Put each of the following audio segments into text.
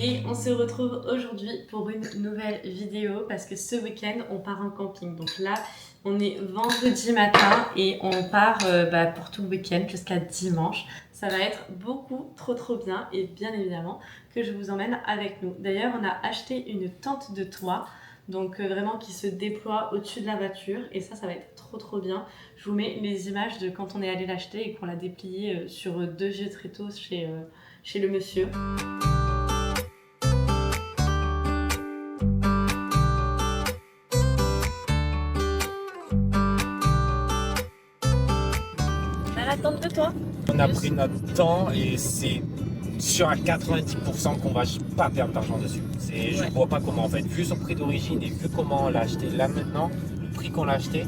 Et on se retrouve aujourd'hui pour une nouvelle vidéo parce que ce week-end on part en camping. Donc là on est vendredi matin et on part pour tout le week-end jusqu'à dimanche. Ça va être beaucoup trop bien et bien évidemment que je vous emmène avec nous. D'ailleurs on a acheté une tente de toit, donc vraiment qui se déploie au-dessus de la voiture et ça va être trop bien. Je vous mets les images de quand on est allé l'acheter et qu'on l'a déplié sur 2 vieux tréteaux chez le monsieur. Tente de toi. On a pris notre temps et c'est sûr à 90% qu'on va pas perdre d'argent dessus. Je vois pas comment en fait, vu son prix d'origine et vu comment on l'a acheté là maintenant, le prix qu'on l'a acheté,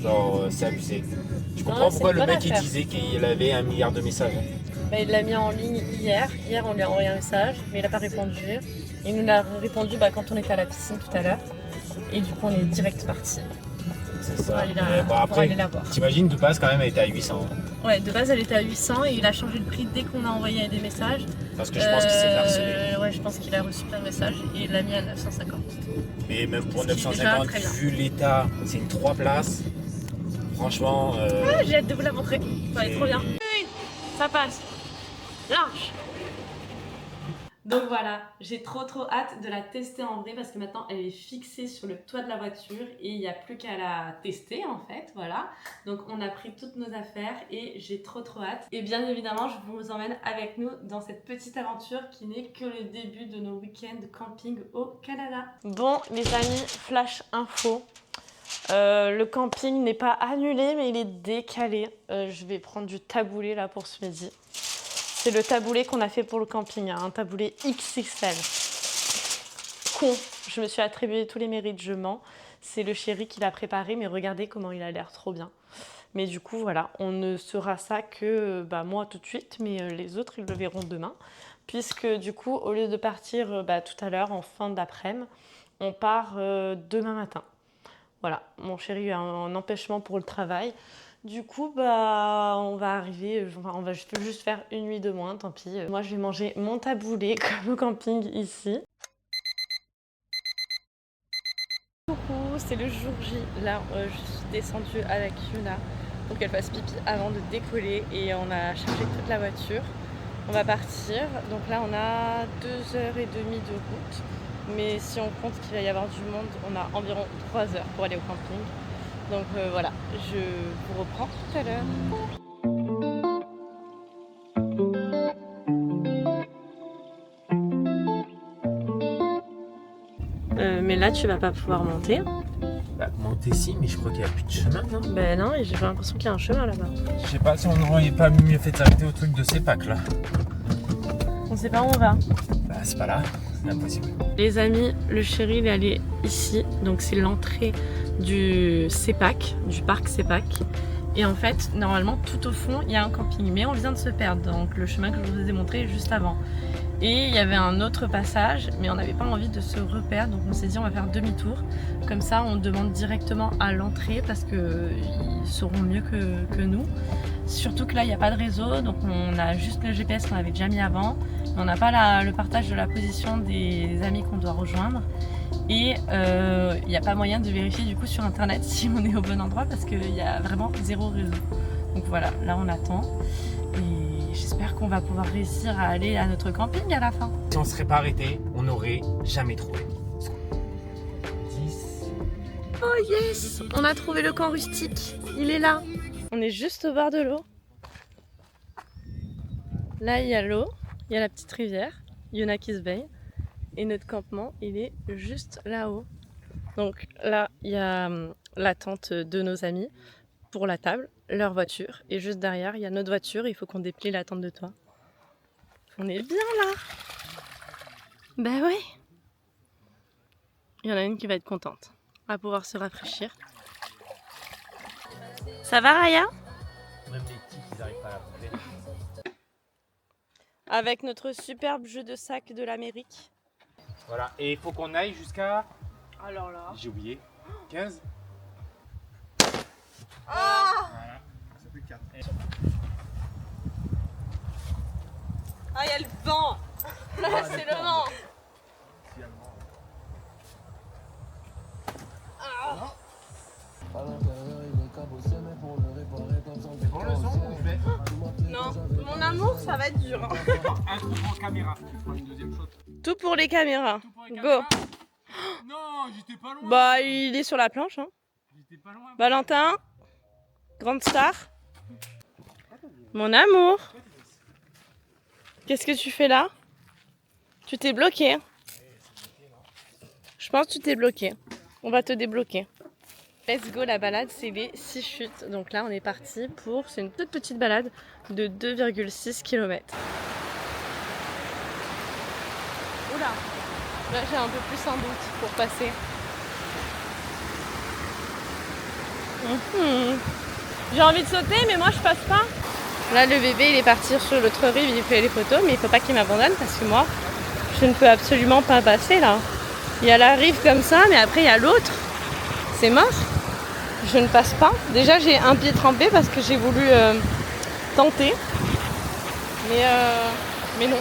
genre c'est abusé. Je comprends pourquoi le mec il disait qu'il avait 1 milliard de messages. Bah, il l'a mis en ligne hier. Hier on lui a envoyé un message, mais il n'a pas répondu. Il nous a répondu quand on était à la piscine tout à l'heure. Et du coup on est direct parti. C'est ça. Après, t'imagines de base quand même elle était à 800. Ouais, de base elle était à 800 et il a changé le prix dès qu'on a envoyé des messages. Parce que je pense qu'il s'est fait harceler. Ouais, je pense qu'il a reçu plein de messages et il l'a mis à 950. Mais même pour 950, vu l'état, c'est une 3 places. Franchement. Ah, j'ai hâte de vous la montrer. Ça va être trop bien. Ça passe. Large. Donc voilà, j'ai trop hâte de la tester en vrai parce que maintenant elle est fixée sur le toit de la voiture et il n'y a plus qu'à la tester en fait, voilà. Donc on a pris toutes nos affaires et j'ai trop hâte. Et bien évidemment, je vous emmène avec nous dans cette petite aventure qui n'est que le début de nos week-ends camping au Canada. Bon les amis, flash info. Le camping n'est pas annulé mais il est décalé. Je vais prendre du taboulé là pour ce midi. C'est le taboulé qu'on a fait pour le camping, un taboulé XXL. Con, je me suis attribué tous les mérites, je mens. C'est le chéri qui l'a préparé, mais regardez comment il a l'air trop bien. Mais du coup, voilà, on ne saura ça que moi tout de suite, mais les autres, ils le verront demain. Puisque du coup, au lieu de partir tout à l'heure, en fin d'après-midi, on part demain matin. Voilà, mon chéri a un empêchement pour le travail. Du coup, on va arriver, on va juste faire une nuit de moins, tant pis. Moi, je vais manger mon taboulé comme au camping ici. Coucou, c'est le jour J. Là, je suis descendue avec Yuna pour qu'elle fasse pipi avant de décoller et on a chargé toute la voiture. On va partir. Donc là, on a 2h30 de route. Mais si on compte qu'il va y avoir du monde, on a environ 3 heures pour aller au camping. Donc voilà, je vous reprends tout à l'heure. Mais là, tu vas pas pouvoir monter. Monter si, mais je crois qu'il n'y a plus de chemin, non? Ben non, j'ai l'impression qu'il y a un chemin là-bas. Je sais pas si on n'aurait pas mieux fait de s'arrêter au truc de CEPAC là. On sait pas où on va. C'est pas là, c'est impossible. Les amis, le chéri il est allé ici, donc c'est l'entrée du CEPAC, du parc CEPAC. Et en fait, normalement, tout au fond, il y a un camping. Mais on vient de se perdre, donc le chemin que je vous ai montré juste avant. Et il y avait un autre passage, mais on n'avait pas envie de se reperdre, donc on s'est dit on va faire demi-tour. Comme ça, on demande directement à l'entrée parce qu'ils sauront mieux que nous. Surtout que là, il n'y a pas de réseau, donc on a juste le GPS qu'on avait déjà mis avant. On n'a pas le partage de la position des amis qu'on doit rejoindre. Et il n'y a pas moyen de vérifier du coup sur internet si on est au bon endroit parce qu'il y a vraiment 0 réseau. Donc voilà, là on attend. Et j'espère qu'on va pouvoir réussir à aller à notre camping à la fin. Si on ne serait pas arrêté, on n'aurait jamais trouvé. 10. Oh yes! On a trouvé le camp rustique. Il est là. On est juste au bord de l'eau. Là il y a l'eau, il y a la petite rivière. Yuna qui se baigne. Et notre campement, il est juste là-haut. Donc là, il y a la tente de nos amis pour la table, leur voiture. Et juste derrière, il y a notre voiture. Il faut qu'on déplie la tente de toit. On est bien là. Ben oui. Il y en a une qui va être contente. On va pouvoir se rafraîchir. Ça va, Raya? Même les petits, ils n'arrivent pas à la porter. Avec notre superbe jeu de sac de l'Amérique. Voilà, et il faut qu'on aille jusqu'à... Alors là... J'ai oublié. 15. Ah voilà. Ça fait 4. Ah, il y a le vent. C'est le vent. ça va être dur. Hein. Un coup pour caméra. Je prends une deuxième shot. Tout pour les caméras. Tout pour les Go. caméras. Non, j'étais pas loin. Bah, il est sur la planche. Hein. J'étais pas loin. Valentin, grande star. Mon amour. Qu'est-ce que tu fais là? Tu t'es bloqué. Je pense que tu t'es bloqué. On va te débloquer. Let's go, la balade, c'est les 6 chutes. Donc là, on est parti pour... C'est une toute petite balade de 2,6 km. Oula. Là, j'ai un peu plus un doute pour passer. J'ai envie de sauter, mais moi, je passe pas. Là, le bébé, il est parti sur l'autre rive, il fait les photos, mais il faut pas qu'il m'abandonne parce que moi, je ne peux absolument pas passer là. Il y a la rive comme ça, mais après, il y a l'autre. C'est mort. Je ne passe pas. Déjà, j'ai un pied trempé parce que j'ai voulu tenter. Mais non,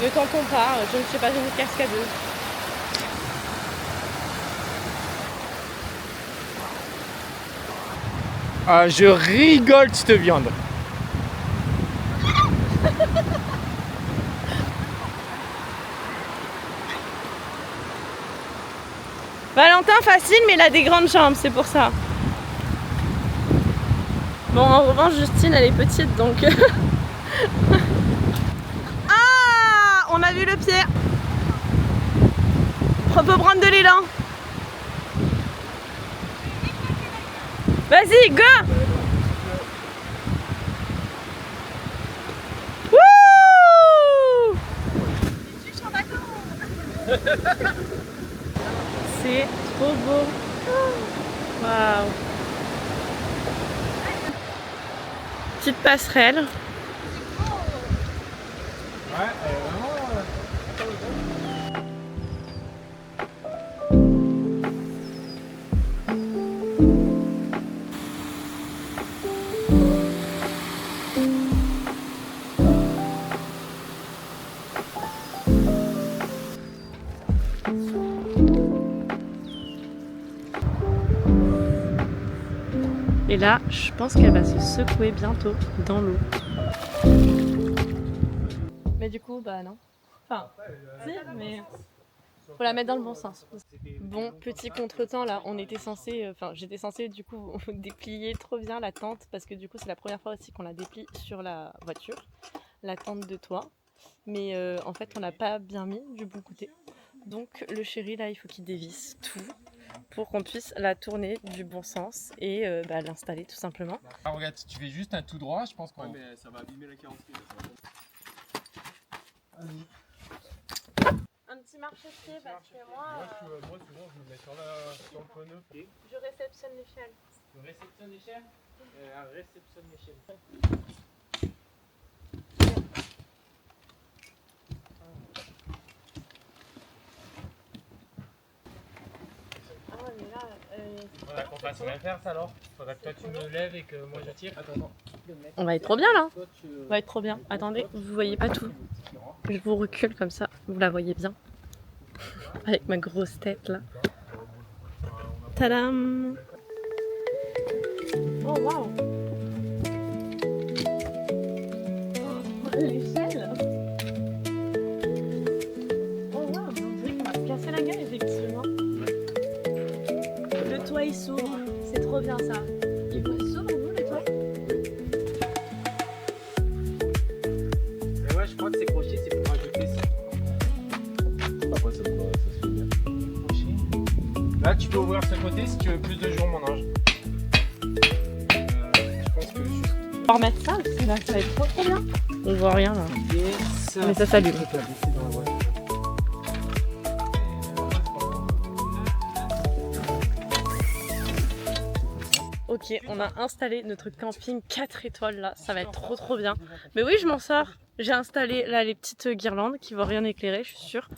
ne tentons pas. Je ne suis pas une cascadeuse. Ah, je rigole, cette viande. Valentin, facile, mais il a des grandes jambes, c'est pour ça. Bon, en revanche, Justine, elle est petite, donc... Ah, on a vu le pied. On peut prendre de l'élan. Vas-y, go. Wouh. C'est trop beau. Waouh. Petite passerelle. Ouais, vraiment. Et là, je pense qu'elle va se secouer bientôt dans l'eau. Mais du coup, bah non. Enfin, si, mais faut la mettre dans le bon sens. Bon, petit contretemps là, on était censé, j'étais censée du coup déplier trop bien la tente parce que du coup c'est la première fois aussi qu'on la déplie sur la voiture, la tente de toit. Mais en fait, on l'a pas bien mis du bon côté. Donc le chéri là, il faut qu'il dévisse tout pour qu'on puisse la tourner du bon sens et l'installer tout simplement. Ah, regarde, si tu fais juste un tout droit, je pense qu'on... Ouais, mais ça va abîmer la carrosserie. Un petit marchepied parce que moi, Moi, souvent, je le mets sur le pneu. je réceptionne l'échelle. Le réception d'échelle réception d'échelle. Ah mais là, Faudra qu'on fasse l'inverse alors. Faudra que toi tu me lèves et que moi je tire. Attends. on va être trop bien là. On va être trop bien. Attendez, vous voyez pas tout. Je vous recule comme ça, vous la voyez bien. Avec ma grosse tête là. Tadam! Oh waouh! L'échelle! Oh waouh! On dirait qu'on va se casser la gueule effectivement. Le toit il s'ouvre, c'est trop bien ça. Il s'ouvre vous le toit? Mais ouais, je crois que ces crochets c'est pour rajouter ça. Après, ça se fait bien. Là tu peux ouvrir ce côté si tu veux plus de jours mon ange. Je pense que juste. On va remettre ça parce que là ça va être trop bien. On voit rien là. Mais ça s'allume. Ok, on a installé notre camping 4 étoiles là, ça va être trop bien. Mais oui, je m'en sors. J'ai installé là les petites guirlandes qui vont rien éclairer, je suis sûre.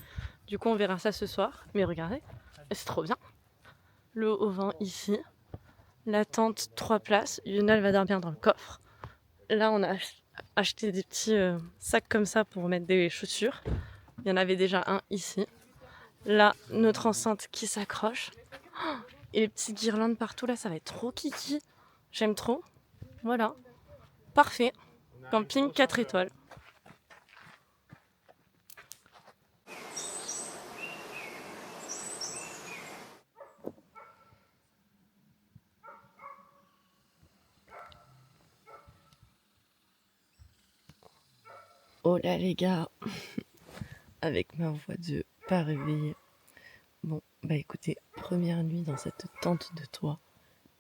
Du coup, on verra ça ce soir. Mais regardez, c'est trop bien. Le haut vent ici. La tente 3 places. Yuna, elle va dormir dans le coffre. Là, on a acheté des petits sacs comme ça pour mettre des chaussures. Il y en avait déjà un ici. Là, notre enceinte qui s'accroche. Oh, et les petites guirlandes partout, là, ça va être trop kiki. J'aime trop. Voilà. Parfait. Camping 4 étoiles. Oh là les gars, avec ma voix de pas réveillée. Bon, bah écoutez, première nuit dans cette tente de toit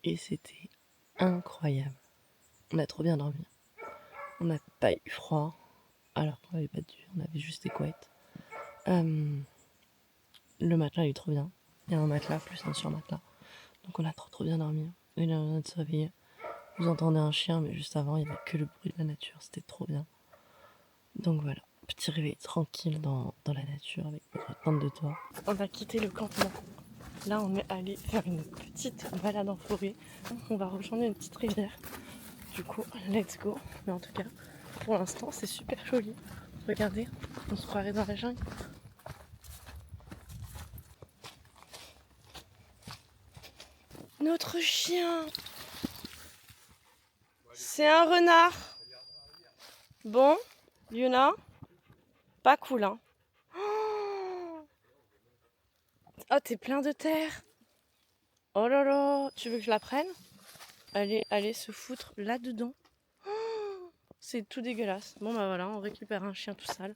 et c'était incroyable. On a trop bien dormi. On n'a pas eu froid, alors qu'on avait pas on avait juste des couettes. Le matelas il est trop bien. Il y a un matelas plus un surmatelas. Donc on a trop bien dormi. Et là on vient de se réveiller. Vous entendez un chien, mais juste avant il n'y avait que le bruit de la nature. C'était trop bien. Donc voilà, petit réveil tranquille dans la nature avec notre tente de toit. On va quitter le campement. Là, on est allé faire une petite balade en forêt. On va rejoindre une petite rivière. Du coup, let's go. Mais en tout cas, pour l'instant, c'est super joli. Regardez, on se croirait dans la jungle. Notre chien, c'est un renard. Bon, Yuna, pas cool, hein. Oh, t'es plein de terre. Oh là là, tu veux que je la prenne? Allez se foutre là-dedans. C'est tout dégueulasse. Bon bah voilà, on récupère un chien tout sale.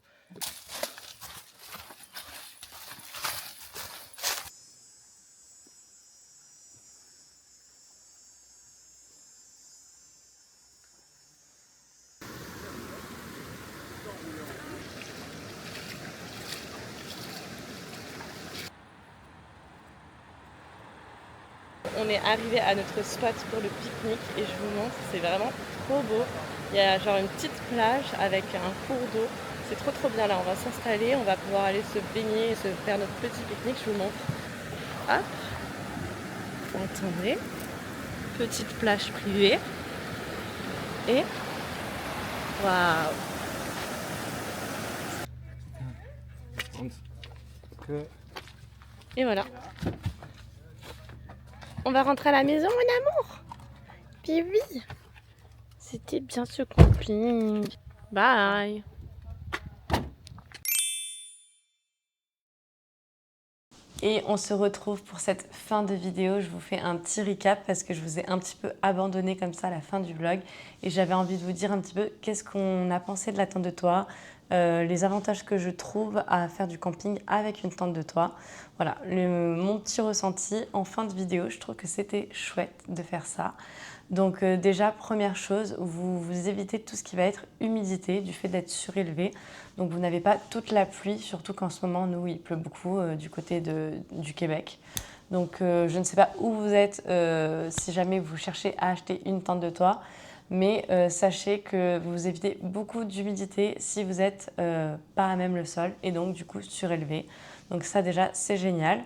On est arrivé à notre spot pour le pique-nique et je vous montre, c'est vraiment trop beau. Il y a genre une petite plage avec un cours d'eau. C'est trop bien là, on va s'installer, on va pouvoir aller se baigner et se faire notre petit pique-nique, je vous montre. Hop, attendez, petite plage privée. Et waouh. Et voilà. On va rentrer à la maison, mon amour. Puis oui, c'était bien ce camping. Bye. Et on se retrouve pour cette fin de vidéo. Je vous fais un petit recap parce que je vous ai un petit peu abandonné comme ça à la fin du vlog. Et j'avais envie de vous dire un petit peu qu'est-ce qu'on a pensé de la tente de toit, les avantages que je trouve à faire du camping avec une tente de toit. Voilà, mon petit ressenti en fin de vidéo. Je trouve que c'était chouette de faire ça. Donc déjà, première chose, vous évitez tout ce qui va être humidité du fait d'être surélevé. Donc vous n'avez pas toute la pluie, surtout qu'en ce moment, nous, il pleut beaucoup du côté du Québec. Donc je ne sais pas où vous êtes si jamais vous cherchez à acheter une tente de toit, mais sachez que vous évitez beaucoup d'humidité si vous n'êtes pas à même le sol et donc du coup surélevé. Donc ça déjà, c'est génial.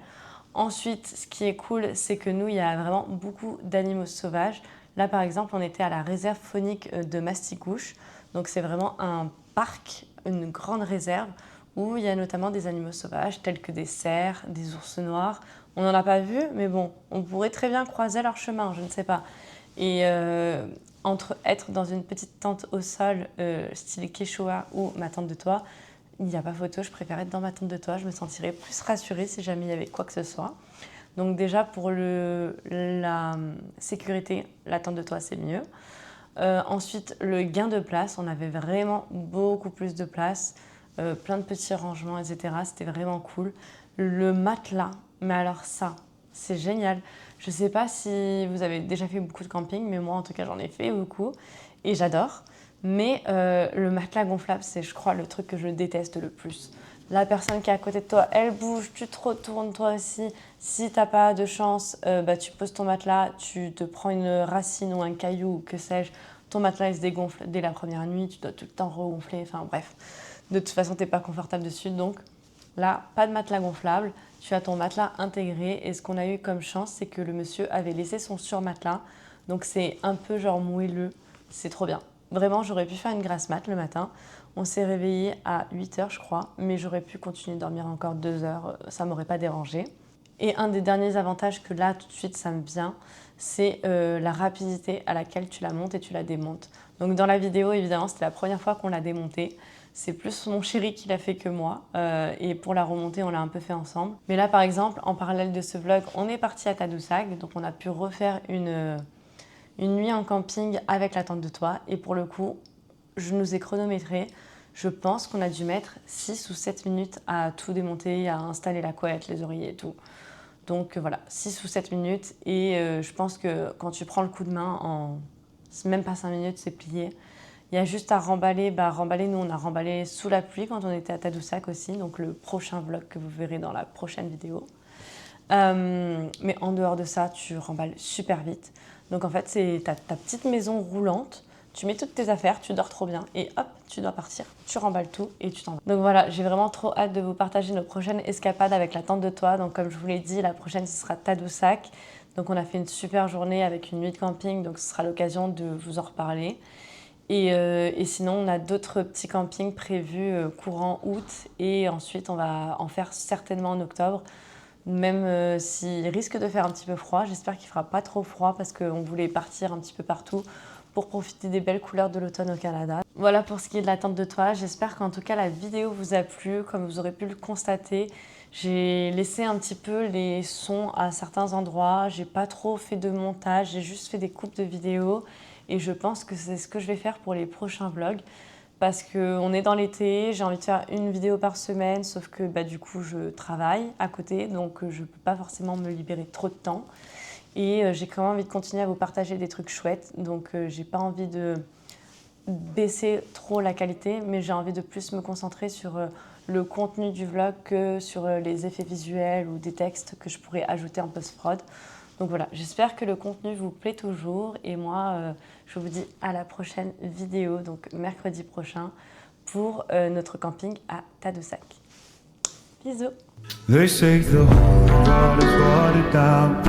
Ensuite, ce qui est cool, c'est que nous, il y a vraiment beaucoup d'animaux sauvages. Là, par exemple, on était à la réserve faunique de Masticouche. Donc, c'est vraiment un parc, une grande réserve où il y a notamment des animaux sauvages tels que des cerfs, des ours noirs. On n'en a pas vu, mais bon, on pourrait très bien croiser leur chemin, je ne sais pas. Et entre être dans une petite tente au sol, style Quechua ou ma tente de toit, il n'y a pas photo, je préfère être dans ma tente de toit, je me sentirais plus rassurée si jamais il y avait quoi que ce soit. Donc déjà pour la sécurité, la tente de toit c'est mieux. Ensuite le gain de place, on avait vraiment beaucoup plus de place, plein de petits rangements, etc. C'était vraiment cool. Le matelas, mais alors ça, c'est génial. Je ne sais pas si vous avez déjà fait beaucoup de camping, mais moi en tout cas j'en ai fait beaucoup et j'adore. Mais le matelas gonflable, c'est je crois le truc que je déteste le plus. La personne qui est à côté de toi, elle bouge, tu te retournes toi aussi. Si t'as pas de chance, tu poses ton matelas, tu te prends une racine ou un caillou, que sais-je, ton matelas il se dégonfle dès la première nuit, tu dois tout le temps regonfler, enfin bref. De toute façon, t'es pas confortable dessus, donc là, pas de matelas gonflable, tu as ton matelas intégré. Et ce qu'on a eu comme chance, c'est que le monsieur avait laissé son surmatelas, donc c'est un peu genre moelleux, c'est trop bien. Vraiment, j'aurais pu faire une grasse mat le matin. On s'est réveillé à 8h, je crois, mais j'aurais pu continuer de dormir encore 2 heures, ça m'aurait pas dérangé. Et un des derniers avantages que là, tout de suite, ça me vient, c'est la rapidité à laquelle tu la montes et tu la démontes. Donc dans la vidéo, évidemment, c'était la première fois qu'on l'a démontée. C'est plus mon chéri qui l'a fait que moi. Et pour la remonter, on l'a un peu fait ensemble. Mais là, par exemple, en parallèle de ce vlog, on est parti à Tadoussac. Donc on a pu refaire une nuit en camping avec la tente de toit. Et pour le coup, je nous ai chronométré. Je pense qu'on a dû mettre 6 ou 7 minutes à tout démonter, à installer la couette, les oreillers et tout. Donc voilà, 6 ou 7 minutes et je pense que quand tu prends le coup de main, en même pas 5 minutes, c'est plié. Il y a juste à remballer. Remballer, nous on a remballé sous la pluie quand on était à Tadoussac aussi, donc le prochain vlog que vous verrez dans la prochaine vidéo. Mais en dehors de ça, tu remballes super vite. Donc en fait, c'est ta petite maison roulante, tu mets toutes tes affaires, tu dors trop bien et hop, tu dois partir, tu remballes tout et tu t'en vas. Donc voilà, j'ai vraiment trop hâte de vous partager nos prochaines escapades avec la tente de toit. Donc comme je vous l'ai dit, la prochaine ce sera Tadoussac. Donc on a fait une super journée avec une nuit de camping, donc ce sera l'occasion de vous en reparler. Et sinon, on a d'autres petits campings prévus courant août et ensuite on va en faire certainement en octobre. Même s'il risque de faire un petit peu froid, j'espère qu'il ne fera pas trop froid parce qu'on voulait partir un petit peu partout pour profiter des belles couleurs de l'automne au Canada. Voilà pour ce qui est de la tente de toit. J'espère qu'en tout cas la vidéo vous a plu. Comme vous aurez pu le constater, j'ai laissé un petit peu les sons à certains endroits. J'ai pas trop fait de montage, j'ai juste fait des coupes de vidéos. Et je pense que c'est ce que je vais faire pour les prochains vlogs. Parce qu'on est dans l'été, j'ai envie de faire une vidéo par semaine, sauf que du coup je travaille à côté, donc je ne peux pas forcément me libérer trop de temps. Et j'ai quand même envie de continuer à vous partager des trucs chouettes, donc j'ai pas envie de baisser trop la qualité, mais j'ai envie de plus me concentrer sur le contenu du vlog que sur les effets visuels ou des textes que je pourrais ajouter en post-prod. Donc voilà, j'espère que le contenu vous plaît toujours et moi, je vous dis à la prochaine vidéo, donc mercredi prochain, pour notre camping à Tadoussac. Bisous. They say the whole world is watered down.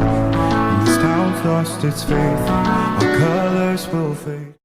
This town's lost its faith. Our colors will fade.